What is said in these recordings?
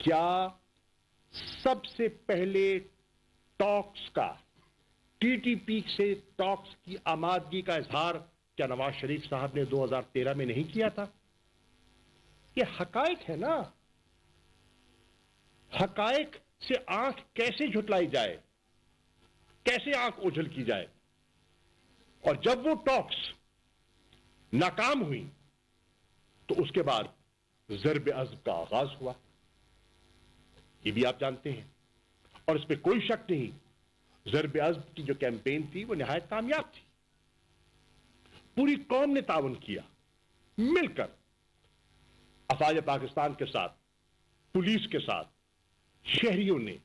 کیا سب سے پہلے ٹاکس کا ٹی ٹی پی سے ٹاکس کی آمادگی کا اظہار کیا نواز شریف صاحب نے 2013 میں نہیں کیا تھا؟ یہ حقائق ہے نا. حقائق سے آنکھ کیسے جھٹلائی جائے, کیسے آنکھ اوجھل کی جائے؟ اور جب وہ ٹاکس ناکام ہوئی تو اس کے بعد ضرب عضب کا آغاز ہوا. یہ بھی آپ جانتے ہیں, اور اس پہ کوئی شک نہیں, ضرب عضب کی جو کیمپین تھی وہ نہایت کامیاب تھی. پوری قوم نے تعاون کیا, مل کر افواج پاکستان کے ساتھ, پولیس کے ساتھ, شہریوں نے,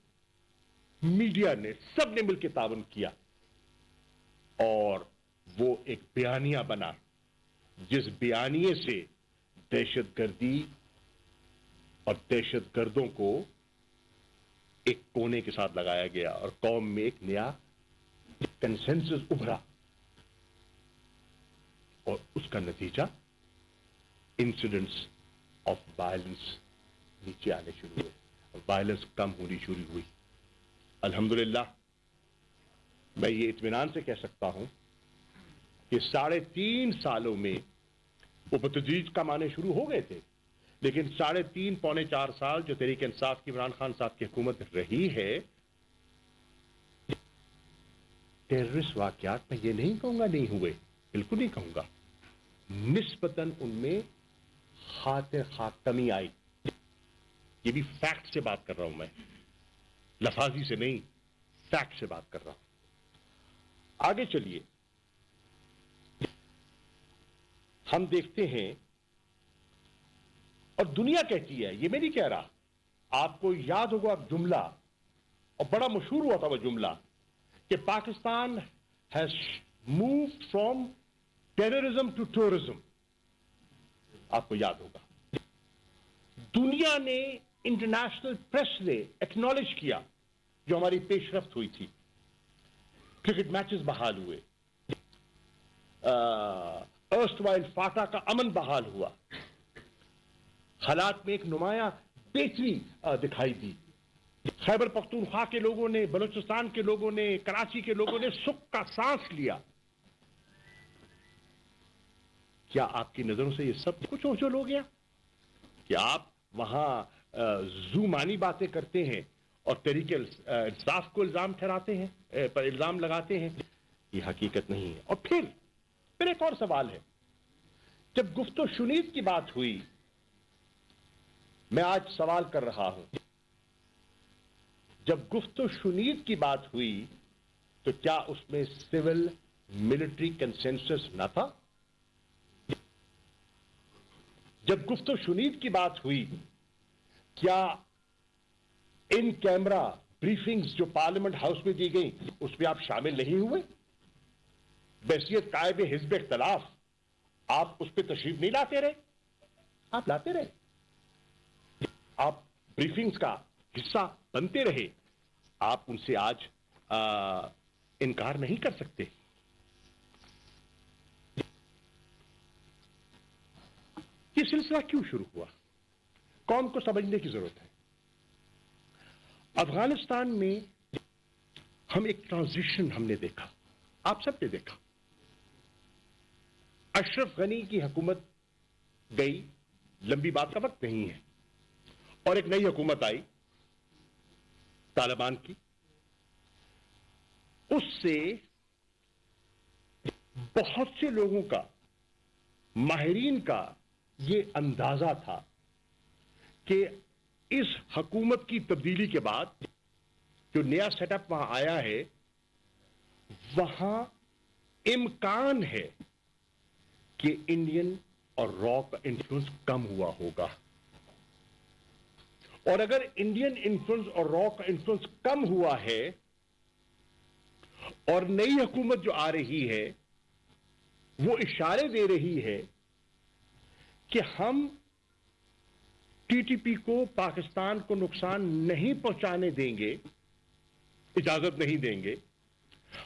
میڈیا نے, سب نے مل کے تعاون کیا, اور وہ ایک بیانیہ بنا جس بیانیے سے دہشت گردی اور دہشت گردوں کو ایک کونے کے ساتھ لگایا گیا اور قوم میں ایک نیا کنسنسس ابھرا, اور اس کا نتیجہ انسیڈنٹس آف وائلنس نیچے آنے شروع ہوئے, وائلنس کم ہونی شروع ہوئی. الحمدللہ میں یہ اطمینان سے کہہ سکتا ہوں کہ 3.5 سالوں میں وہ تجدید کم آنے شروع ہو گئے تھے, لیکن 3.5 پونے 4 سال جو تحریک انصاف کی عمران خان صاحب کی حکومت رہی ہے, ٹیررسٹ واقعات میں یہ نہیں کہوں گا نہیں ہوئے, بالکل نہیں کہوں گا, نسبتاً ان میں خاطر خواہ کمی آئی. یہ بھی فیکٹ سے بات کر رہا ہوں میں, لفاظی سے نہیں, فیکٹ سے بات کر رہا ہوں. آگے چلیے, ہم دیکھتے ہیں, اور دنیا کہتی ہے, یہ میں نہیں کہہ رہا, آپ کو یاد ہوگا جملہ, اور بڑا مشہور ہوا تھا وہ جملہ, کہ Pakistan has moved from terrorism to tourism. آپ کو یاد ہوگا, دنیا نے, انٹرنیشنل پریس نے ایکنالج کیا جو ہماری پیش رفت ہوئی تھی. کرکٹ میچز بحال ہوئے, ارسٹ وائل فاٹا کا امن بحال ہوا, حالات میں ایک نمایاں بہتری دکھائی دی. خیبر پختونخوا کے لوگوں نے, بلوچستان کے لوگوں نے, کراچی کے لوگوں نے سکھ کا سانس لیا. کیا آپ کی نظروں سے یہ سب کچھ اوجھل ہو گیا کہ آپ وہاں زومانی باتیں کرتے ہیں اور تحریک انصاف کو الزام ٹھہراتے ہیں, پر الزام لگاتے ہیں؟ یہ حقیقت نہیں ہے. اور پھر ایک اور سوال ہے, جب گفت و شنید کی بات ہوئی, میں آج سوال کر رہا ہوں, جب گفت و شنید کی بات ہوئی تو کیا اس میں سول ملٹری کنسنسس نہ تھا؟ جب گفت و شنید کی بات ہوئی, کیا ان کیمرہ بریفنگز جو پارلیمنٹ ہاؤس میں دی گئی اس میں آپ شامل نہیں ہوئے؟ بحیثیت قائب حزب اختلاف آپ اس پہ تشریف نہیں لاتے رہے؟ آپ لاتے رہے, آپ بریفنگز کا حصہ بنتے رہے, آپ ان سے آج انکار نہیں کر سکتے. یہ سلسلہ کیوں شروع ہوا؟ قوم کو سمجھنے کی ضرورت ہے. افغانستان میں ہم ایک ٹرانزیشن ہم نے دیکھا, آپ سب نے دیکھا. اشرف غنی کی حکومت گئی, لمبی بات کا وقت نہیں ہے, اور ایک نئی حکومت آئی طالبان کی. اس سے بہت سے لوگوں کا, ماہرین کا یہ اندازہ تھا کہ اس حکومت کی تبدیلی کے بعد جو نیا سیٹ اپ وہاں آیا ہے, وہاں امکان ہے کہ انڈین اور را کا انفلوئنس کم ہوا ہوگا. اور اگر انڈین انفلوئنس اور را کا انفلوئنس کم ہوا ہے, اور نئی حکومت جو آ رہی ہے وہ اشارے دے رہی ہے کہ ہم ٹی ٹی پی کو, پاکستان کو نقصان نہیں پہنچانے دیں گے, اجازت نہیں دیں گے,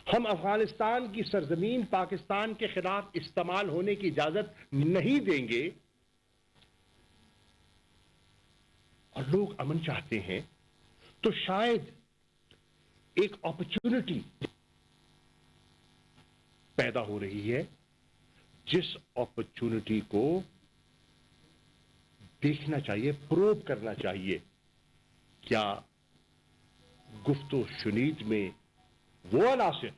ہم افغانستان کی سرزمین پاکستان کے خلاف استعمال ہونے کی اجازت نہیں دیں گے, اور لوگ امن چاہتے ہیں تو شاید ایک اپرچونٹی پیدا ہو رہی ہے جس اپرچونٹی کو دیکھنا چاہیے، پروب کرنا چاہیے، کیا گفت و شنید میں وہ عناصر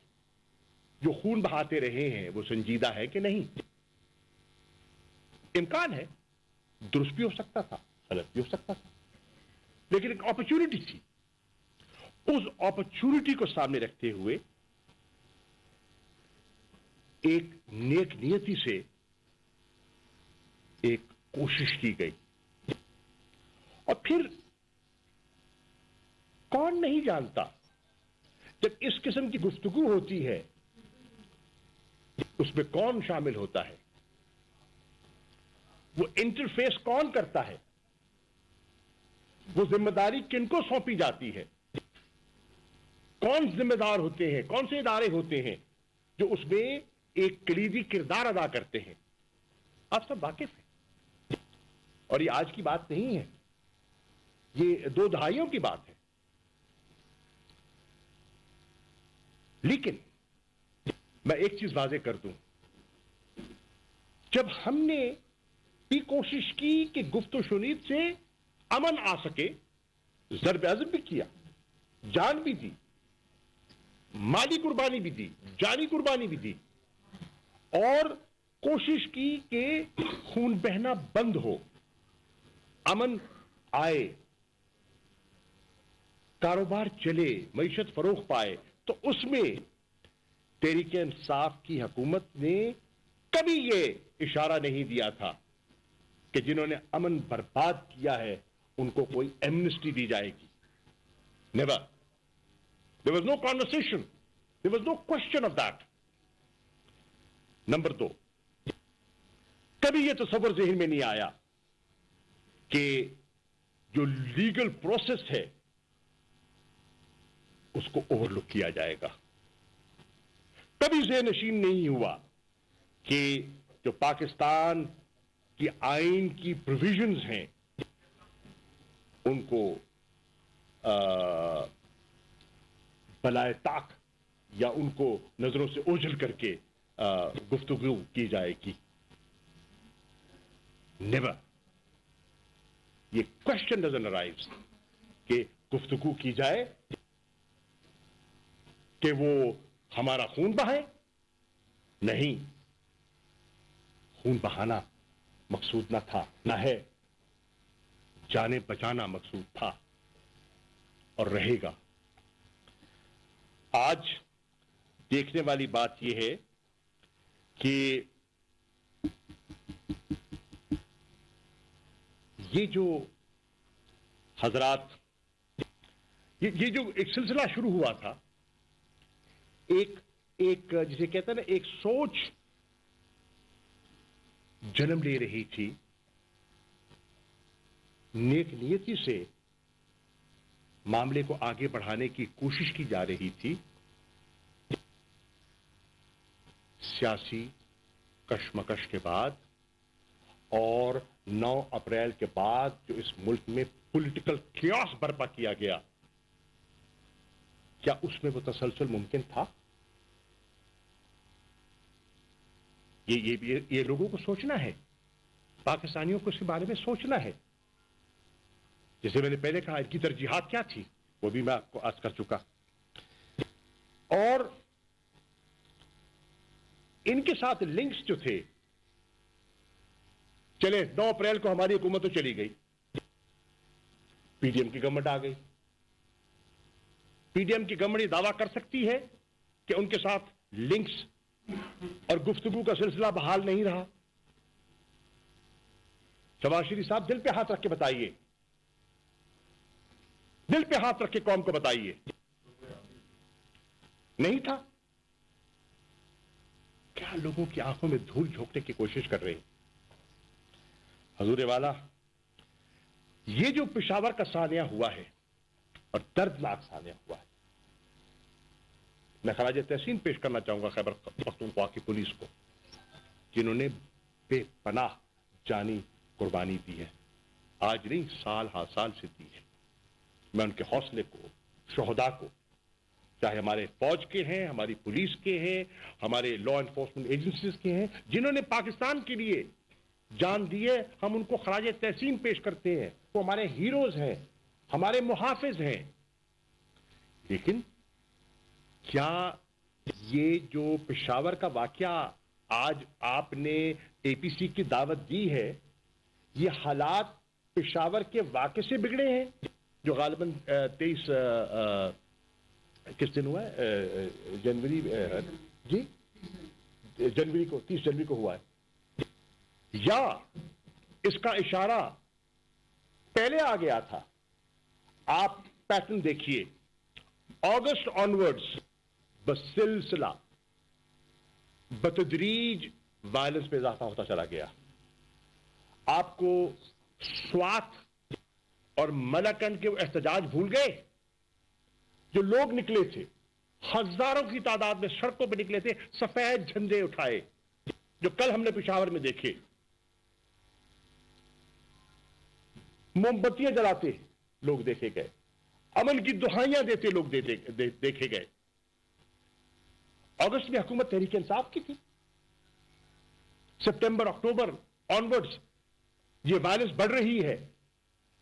جو خون بہاتے رہے ہیں وہ سنجیدہ ہے کہ نہیں؟ امکان ہے درست بھی ہو سکتا تھا، غلط بھی ہو سکتا تھا، لیکن ایک اپرچونٹی تھی۔ اس اپرچونٹی کو سامنے رکھتے ہوئے ایک نیک نیتی سے ایک کوشش کی گئی، اور پھر کون نہیں جانتا جب اس قسم کی گفتگو ہوتی ہے اس میں کون شامل ہوتا ہے، وہ انٹرفیس کون کرتا ہے، وہ ذمہ داری کن کو سونپی جاتی ہے، کون ذمہ دار ہوتے ہیں، کون سے ادارے ہوتے ہیں جو اس میں ایک کلیدی کردار ادا کرتے ہیں۔ آپ سب واقف ہیں، اور یہ آج کی بات نہیں ہے، یہ 2 دہائیوں کی بات ہے۔ لیکن میں ایک چیز واضح کر دوں، جب ہم نے بھی کوشش کی کہ گفت و شنید سے امن آ سکے، ضرب عضب بھی کیا، جان بھی دی، مالی قربانی بھی دی، جانی قربانی بھی دی، اور کوشش کی کہ خون بہنا بند ہو، امن آئے، کاروبار چلے، معیشت فروغ پائے، تو اس میں تحریک انصاف کی حکومت نے کبھی یہ اشارہ نہیں دیا تھا کہ جنہوں نے امن برباد کیا ہے ان کو کوئی ایمنسٹی دی جائے گی۔ Never. There was no conversation. There was no question of that. Number 2، کبھی یہ تصور ذہن میں نہیں آیا کہ جو لیگل پروسیس ہے اس کو اوور لک کیا جائے گا۔ کبھی ذہن نشین نہیں ہوا کہ جو پاکستان کی آئین کی پروویژنز ہیں ان کو بلائے طاق یا ان کو نظروں سے اوجھل کر کے گفتگو کی جائے گی۔ نیور۔ یہ کوشچن ڈزنٹ ارائیز کہ گفتگو کی جائے کہ وہ ہمارا خون بہائے، نہیں، خون بہانا مقصود نہ تھا، نہ ہے، جانیں بچانا مقصود تھا اور رہے گا۔ آج دیکھنے والی بات یہ ہے کہ یہ جو حضرات، یہ جو ایک سلسلہ شروع ہوا تھا، ایک جسے کہتے ہیں نا، ایک سوچ جنم لے رہی تھی، نیک نیتی سے معاملے کو آگے بڑھانے کی کوشش کی جا رہی تھی، سیاسی کشمکش کے بعد اور 9 اپریل کے بعد جو اس ملک میں پولیٹیکل کیاس برپا کیا گیا، کیا اس میں وہ تسلسل ممکن تھا؟ یہ لوگوں کو سوچنا ہے، پاکستانیوں کو اس کے بارے میں سوچنا ہے۔ جیسے میں نے پہلے کہا، ان کی ترجیحات کیا تھی وہ بھی میں آپ کو عرض کر چکا، اور ان کے ساتھ لنکس جو تھے، چلے 9 اپریل کو ہماری حکومت تو چلی گئی، پی ڈی ایم کی گورنمنٹ آ گئی۔ پی ڈی ایم کی گورنمنٹ یہ دعویٰ کر سکتی ہے کہ ان کے ساتھ لنکس اور گفتگو کا سلسلہ بحال نہیں رہا؟ شہباز شریف صاحب، دل پہ ہاتھ رکھ کے بتائیے، دل پہ ہاتھ رکھ کے قوم کو بتائیے، نہیں تھا؟ کیا لوگوں کی آنکھوں میں دھول جھونکنے کی کوشش کر رہے ہیں؟ حضور والا، یہ جو پشاور کا سانحہ ہوا ہے اور دردناک سانحہ ہوا ہے، میں خراج تحسین پیش کرنا چاہوں گا خیبر پختونخوا کی پولیس کو، جنہوں نے بے پناہ جانی قربانی دی ہے۔ آج نہیں سال ہا سال سے دی ہے. میں ان کے حوصلے کو، شہداء کو، چاہے ہمارے فوج کے ہیں، ہماری پولیس کے ہیں، ہمارے لا انفورسمنٹ ایجنسیز کے ہیں، جنہوں نے پاکستان کے لیے جان دی ہے، ہم ان کو خراج تحسین پیش کرتے ہیں. وہ ہمارے ہیروز ہیں، ہمارے محافظ ہیں. لیکن کیا یہ جو پشاور کا واقعہ آج آپ نے اے پی سی کی دعوت دی ہے، یہ حالات پشاور کے واقعے سے بگڑے ہیں جو غالباً 23 کس دن ہوا ہے؟ جنوری جی جنوری کو 30 جنوری کو ہوا ہے، یا اس کا اشارہ پہلے آ گیا تھا؟ آپ پیٹرن دیکھیے، اگست آنورڈز بسلسلہ بتدریج وائلنس پہ اضافہ ہوتا چلا گیا. آپ کو سوات اور ملاکنڈ کے وہ احتجاج بھول گئے؟ جو لوگ نکلے تھے، ہزاروں کی تعداد میں سڑکوں پہ نکلے تھے، سفید جھنڈے اٹھائے، جو کل ہم نے پشاور میں دیکھے. موم بتیاں جلاتے لوگ دیکھے گئے، امن کی دہائیاں دیتے لوگ دیکھے گئے. اگست میں حکومت تحریک انصاف کی تھی. سپٹمبر اکتوبر آنورڈز یہ وائلنس بڑھ رہی ہے،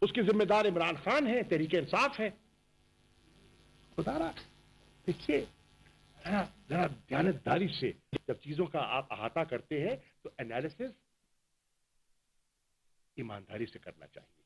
اس کے ذمہ دار عمران خان ہے، تحریک انصاف ہے. خدا را دیکھیے، ذرا دیانتداری سے جب چیزوں کا آپ احاطہ کرتے ہیں تو انالیسس ایمانداری سے کرنا چاہیے.